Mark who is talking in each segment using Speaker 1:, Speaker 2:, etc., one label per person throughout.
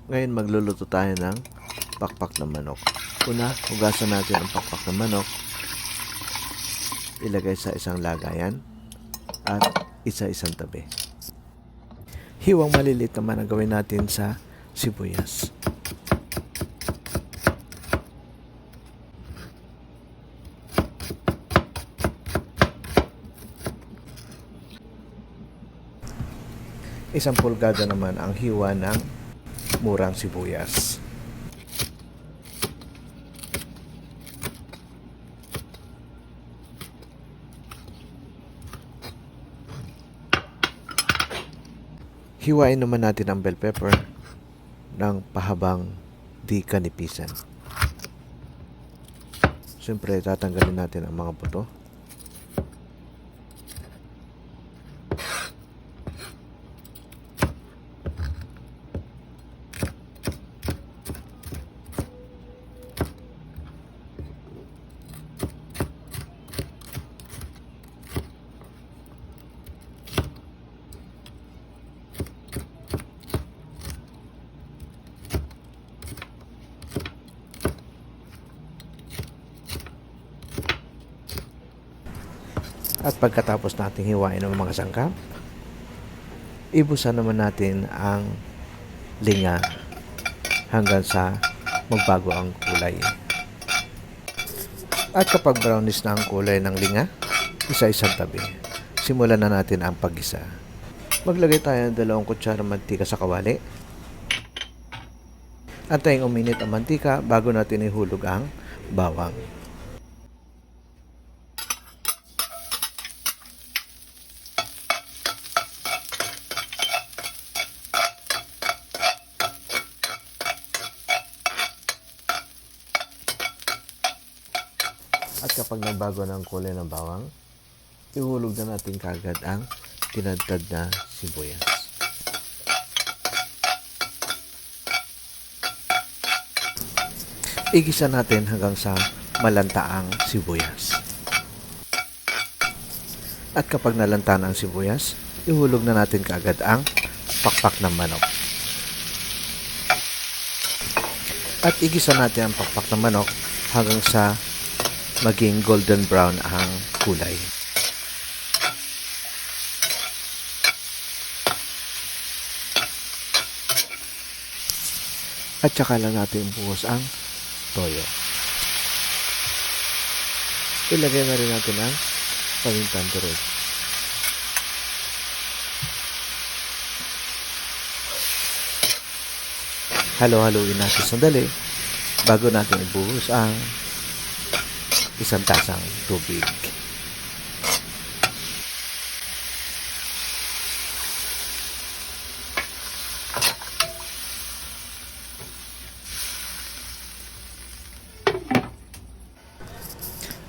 Speaker 1: Ngayon magluluto tayo ng pakpak ng manok. Una, hugasan natin ang pakpak ng manok. Ilagay sa isang lagayan at isa-isang tabi. Hiwang maliliit naman ang gawin natin sa sibuyas. Isang pulgada naman ang hiwa ng murang sibuyas. Hiwain naman natin ang bell pepper ng pahabang di kanipisan. Siyempre, tatanggalin natin ang mga buto. At pagkatapos nating hiwain ang mga sangkap, ibusan naman natin ang linga hanggang sa magbago ang kulay. At kapag brownish na ang kulay ng linga, isa-isang tabi. Simulan na natin ang paggisa. Maglagay tayo ng 2 kutsara mantika sa kawali. Antayin uminit ang mantika bago natin ihulog ang bawang. At kapag nagbago na ang kulay ng bawang, ihulog na natin kagad ang tinadtad na sibuyas. Igisa natin hanggang sa malanta ang sibuyas. At kapag nalanta na ang sibuyas, ihulog na natin kagad ang pakpak ng manok. At igisa natin ang pakpak ng manok hanggang sa maging golden brown ang kulay. At saka lang natin buhos ang toyo. Ilagay na rin natin ang pamintang durog. Halo-haluin natin sandali bago natin ibuhos ang 1 tasang tubig.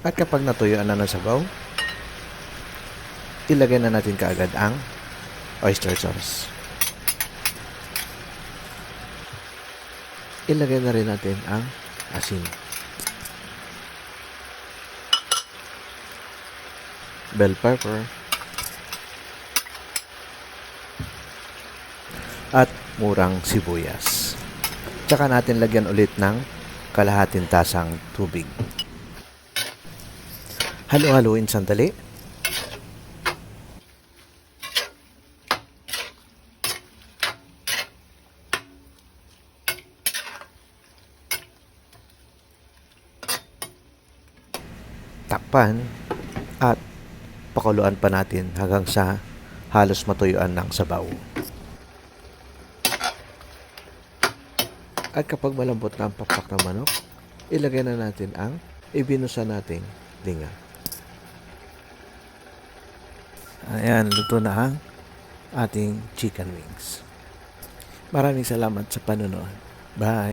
Speaker 1: At kapag natuyuan na ng sabaw, ilagay na natin kaagad ang oyster sauce. Ilagay na rin natin ang asin. Bell pepper at murang sibuyas. Tsaka natin lagyan ulit ng kalahating tasang tubig. Halo-haluin sandali. Takpan at pakuluan pa natin hanggang sa halos matuyuan ng sabaw. At kapag malambot na ang pakpak ng manok, ilagay na natin ang ibinusa nating linga. Ayan, luto na ang ating chicken wings. Maraming salamat sa panonood. Bye!